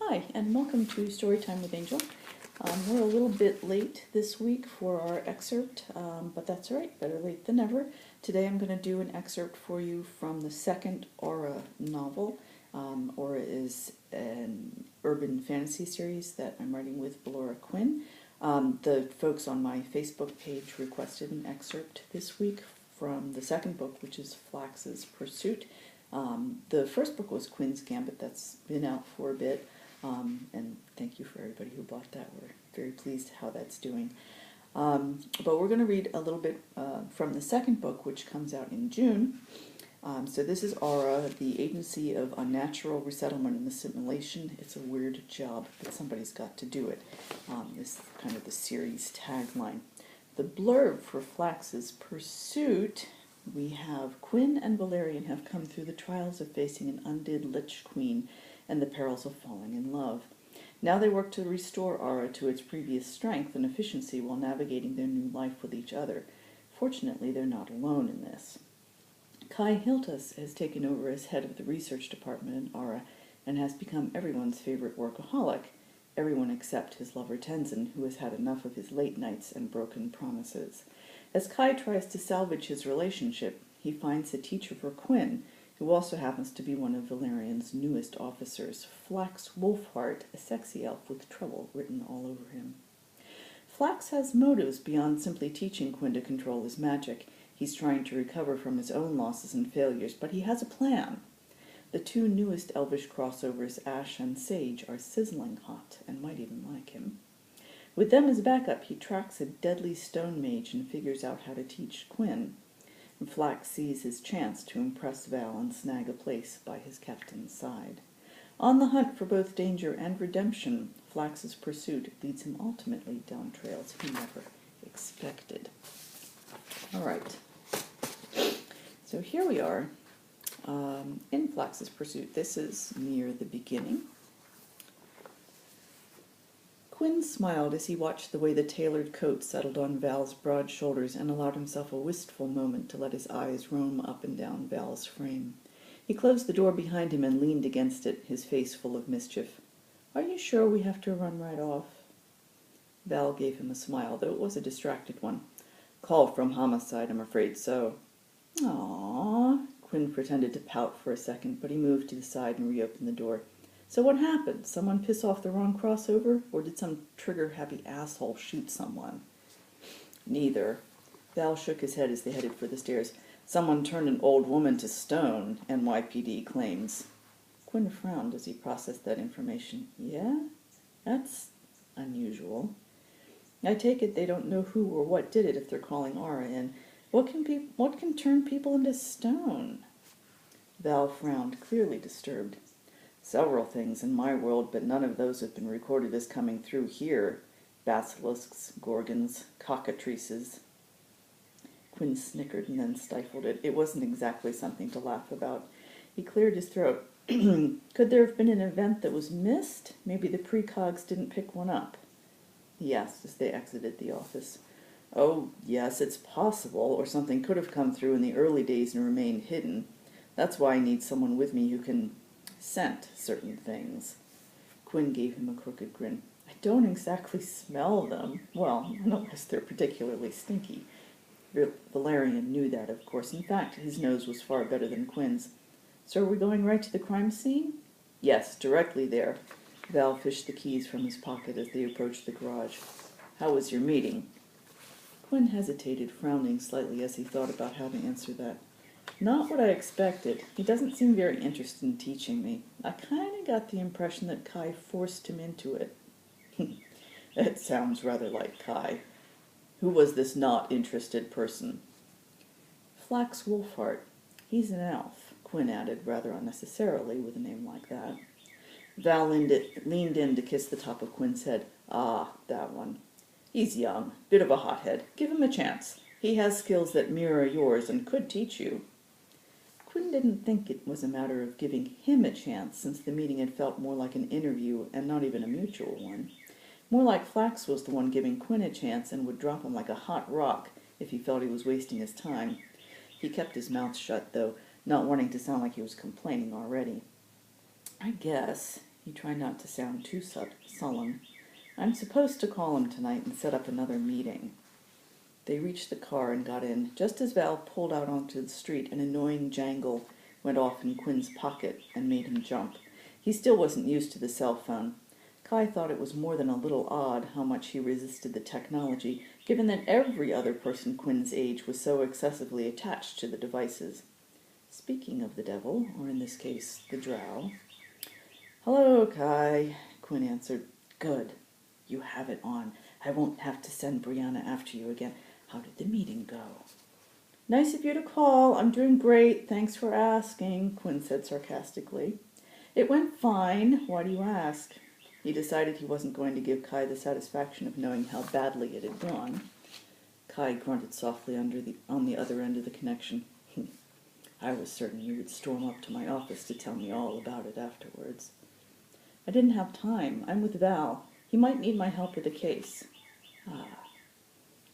Hi, and welcome to Storytime with Angel. We're a little bit late this week for our excerpt, but that's all right, better late than never. Today I'm going to do an excerpt for you from the second Aura novel. Aura is an urban fantasy series that I'm writing with Ballora Quinn. The folks on my Facebook page requested an excerpt this week from the second book, which is Flax's Pursuit. The first book was Quinn's Gambit. That's been out for a bit. And thank you for everybody who bought that. We're very pleased how that's doing. But we're going to read a little bit from the second book, which comes out in June. So this is Aura, the Agency of Unnatural Resettlement and Assimilation. It's a weird job, but somebody's got to do it. This is kind of the series tagline. The blurb for Flax's Pursuit, we have Quinn and Valerian have come through the trials of facing an undid Lich Queen and the perils of falling in love. Now they work to restore Aura to its previous strength and efficiency while navigating their new life with each other. Fortunately, they're not alone in this. Kai Hiltus has taken over as head of the research department in Aura and has become everyone's favorite workaholic, everyone except his lover Tenzin, who has had enough of his late nights and broken promises. As Kai tries to salvage his relationship, he finds a teacher for Quinn, who also happens to be one of Valerian's newest officers, Flax Wolfheart, a sexy elf with trouble written all over him. Flax has motives beyond simply teaching Quinn to control his magic. He's trying to recover from his own losses and failures, but he has a plan. The two newest elvish crossovers, Ash and Sage, are sizzling hot and might even like him. With them as backup, he tracks a deadly stone mage and figures out how to teach Quinn. Flax sees his chance to impress Val and snag a place by his captain's side. On the hunt for both danger and redemption, Flax's pursuit leads him ultimately down trails he never expected. All right. So here we are in Flax's Pursuit. This is near the beginning. Quinn smiled as he watched the way the tailored coat settled on Val's broad shoulders and allowed himself a wistful moment to let his eyes roam up and down Val's frame. He closed the door behind him and leaned against it, his face full of mischief. "Are you sure we have to run right off?" Val gave him a smile, though it was a distracted one. "Call from homicide, I'm afraid so." "Aww." Quinn pretended to pout for a second, but he moved to the side and reopened the door. "So what happened? Someone piss off the wrong crossover? Or did some trigger-happy asshole shoot someone?" "Neither." Val shook his head as they headed for the stairs. "Someone turned an old woman to stone, NYPD claims." Quinn frowned as he processed that information. "Yeah? That's unusual. I take it they don't know who or what did it if they're calling Aura in. What can turn people into stone?" Val frowned, clearly disturbed. "Several things in my world, but none of those have been recorded as coming through here. Basilisks, gorgons, cockatrices." Quinn snickered and then stifled it. It wasn't exactly something to laugh about. He cleared his throat. "Could there have been an event that was missed? Maybe the precogs didn't pick one up?" he asked as they exited the office. "Oh, yes, it's possible, or something could have come through in the early days and remained hidden. That's why I need someone with me who can scent certain things." Quinn gave him a crooked grin. "I don't exactly smell them. Well, unless they're particularly stinky." Valerian knew that, of course. In fact, his nose was far better than Quinn's. "So are we going right to the crime scene?" "Yes, directly there." Val fished the keys from his pocket as they approached the garage. "How was your meeting?" Quinn hesitated, frowning slightly as he thought about how to answer that. "Not what I expected. He doesn't seem very interested in teaching me. I kind of got the impression that Kai forced him into it." "That sounds rather like Kai. Who was this not interested person?" "Flax Wolfheart. He's an elf," Quinn added, rather unnecessarily, with a name like that. Val leaned in to kiss the top of Quinn's head. "Ah, that one. He's young, bit of a hothead. Give him a chance. He has skills that mirror yours and could teach you." Quinn didn't think it was a matter of giving him a chance, since the meeting had felt more like an interview and not even a mutual one. More like Flax was the one giving Quinn a chance and would drop him like a hot rock if he felt he was wasting his time. He kept his mouth shut, though, not wanting to sound like he was complaining already. "I guess," He tried not to sound too sullen. "I'm supposed to call him tonight and set up another meeting." They reached the car and got in. Just as Val pulled out onto the street, an annoying jangle went off in Quinn's pocket and made him jump. He still wasn't used to the cell phone. Kai thought it was more than a little odd how much he resisted the technology, given that every other person Quinn's age was so excessively attached to the devices. Speaking of the devil, or in this case, the drow. "Hello, Kai," Quinn answered. "Good. You have it on. I won't have to send Brianna after you again. How did the meeting go?" "Nice of you to call. I'm doing great. Thanks for asking," Quinn said sarcastically. "It went fine. Why do you ask?" He decided he wasn't going to give Kai the satisfaction of knowing how badly it had gone. Kai grunted softly on the other end of the connection. "I was certain you would storm up to my office to tell me all about it afterwards." "I didn't have time. I'm with Val. He might need my help with a case." "Ah."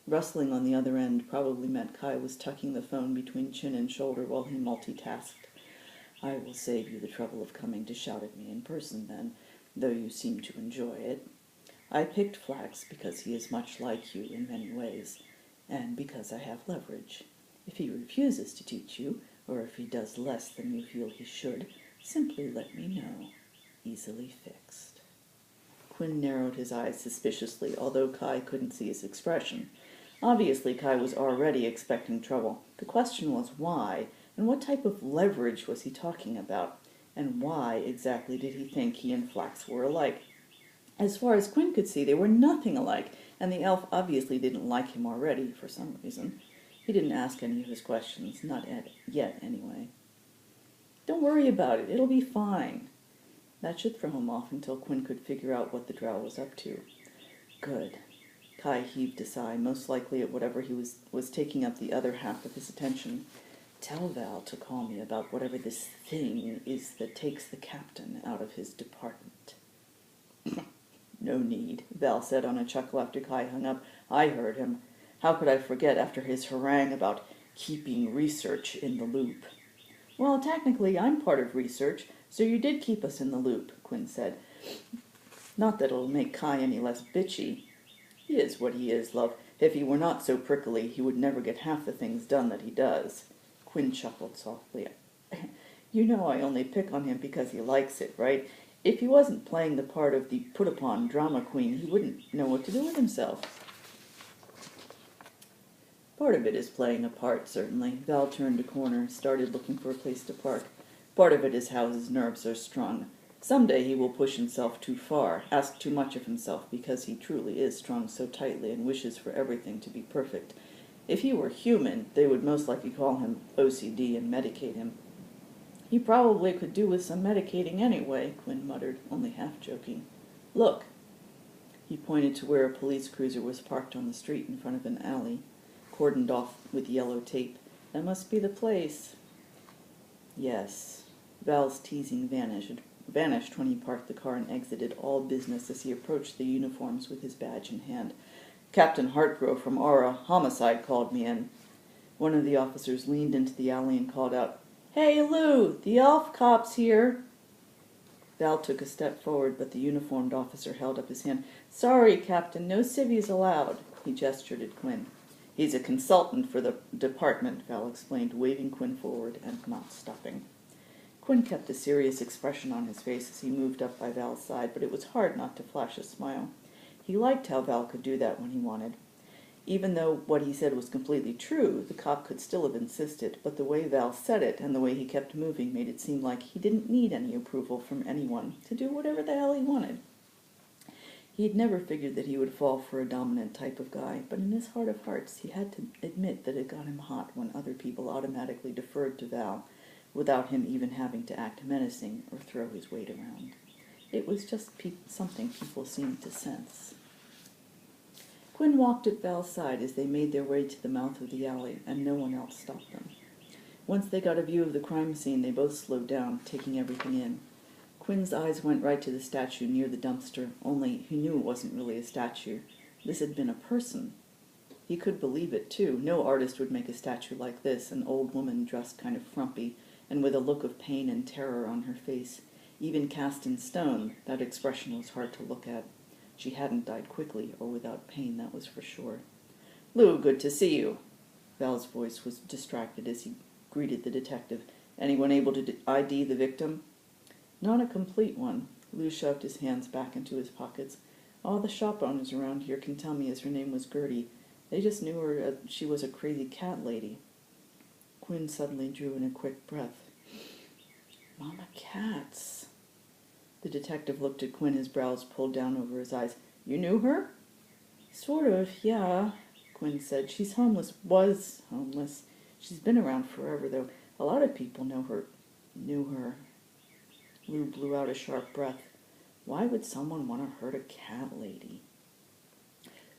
Rustling on the other end probably meant Kai was tucking the phone between chin and shoulder while he multitasked. "I will save you the trouble of coming to shout at me in person then, though you seem to enjoy it. I picked Flax because he is much like you in many ways, and because I have leverage. If he refuses to teach you, or if he does less than you feel he should, simply let me know. Easily fixed." Quinn narrowed his eyes suspiciously, although Kai couldn't see his expression. Obviously, Kai was already expecting trouble. The question was why, and what type of leverage was he talking about, and why exactly did he think he and Flax were alike? As far as Quinn could see, they were nothing alike, and the elf obviously didn't like him already, for some reason. He didn't ask any of his questions, not yet anyway. "Don't worry about it, it'll be fine." That should throw him off until Quinn could figure out what the drow was up to. Good. Kai heaved a sigh, most likely at whatever he was taking up the other half of his attention. "Tell Val to call me about whatever this thing is that takes the captain out of his department." "No need," Val said on a chuckle after Kai hung up. "I heard him. How could I forget after his harangue about keeping research in the loop?" "Well, technically, I'm part of research, so you did keep us in the loop," Quinn said. "Not that it'll make Kai any less bitchy." "He is what he is, love. If he were not so prickly, he would never get half the things done that he does." Quinn chuckled softly. "You know I only pick on him because he likes it, right? If he wasn't playing the part of the put-upon drama queen, he wouldn't know what to do with himself." "Part of it is playing a part, certainly." Val turned a corner, started looking for a place to park. "Part of it is how his nerves are strung. Someday he will push himself too far, ask too much of himself because he truly is strung so tightly and wishes for everything to be perfect. If he were human, they would most likely call him OCD and medicate him." "He probably could do with some medicating anyway," Quinn muttered, only half joking. "Look." He pointed to where a police cruiser was parked on the street in front of an alley, cordoned off with yellow tape. "That must be the place." Yes. Val's teasing vanished when he parked the car and exited all business as he approached the uniforms with his badge in hand. "Captain Hartgrove from Aura Homicide called me in." One of the officers leaned into the alley and called out, "Hey, Lou, the elf cop's here." Val took a step forward, but the uniformed officer held up his hand. "Sorry, Captain, no civvies allowed." He gestured at Quinn. "He's a consultant for the department," Val explained, waving Quinn forward and not stopping. Quinn kept a serious expression on his face as he moved up by Val's side, but it was hard not to flash a smile. He liked how Val could do that when he wanted. Even though what he said was completely true, the cop could still have insisted, but the way Val said it and the way he kept moving made it seem like he didn't need any approval from anyone to do whatever the hell he wanted. He had never figured that he would fall for a dominant type of guy, but in his heart of hearts he had to admit that it got him hot when other people automatically deferred to Val, without him even having to act menacing or throw his weight around. It was just something people seemed to sense. Quinn walked at Val's side as they made their way to the mouth of the alley, and no one else stopped them. Once they got a view of the crime scene, they both slowed down, taking everything in. Quinn's eyes went right to the statue near the dumpster, only he knew it wasn't really a statue. This had been a person. He could believe it, too. No artist would make a statue like this, an old woman dressed kind of frumpy, and with a look of pain and terror on her face. Even cast in stone, that expression was hard to look at. She hadn't died quickly or without pain, that was for sure. "Lou, good to see you." Val's voice was distracted as he greeted the detective. "Anyone able to ID the victim?" "Not a complete one." Lou shoved his hands back into his pockets. "All the shop owners around here can tell me as her name was Gertie. They just knew her as she was a crazy cat lady." Quinn suddenly drew in a quick breath. "Mama Cats." The detective looked at Quinn, his brows pulled down over his eyes. "You knew her?" "Sort of, yeah," Quinn said. "She's homeless. Was homeless. She's been around forever, though. A lot of people knew her. Lou blew out a sharp breath. Why would someone want to hurt a cat lady?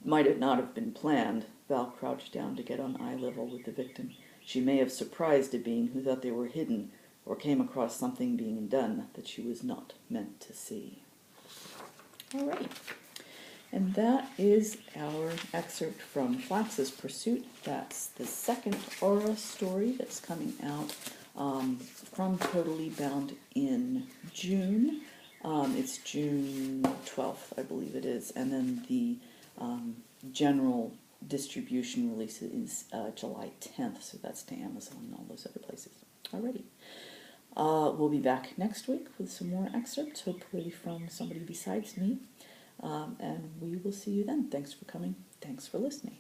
Might it not have been planned? Val crouched down to get on eye level with the victim. She may have surprised a being who thought they were hidden, or came across something being done that she was not meant to see. All right. And that is our excerpt from Flax's Pursuit. That's the second Aura story that's coming out from Totally Bound in June. It's June 12th, I believe it is. And then the general distribution release is July 10th. So that's to Amazon and all those other places. Alrighty. We'll be back next week with some more excerpts, hopefully from somebody besides me. And we will see you then. Thanks for coming. Thanks for listening.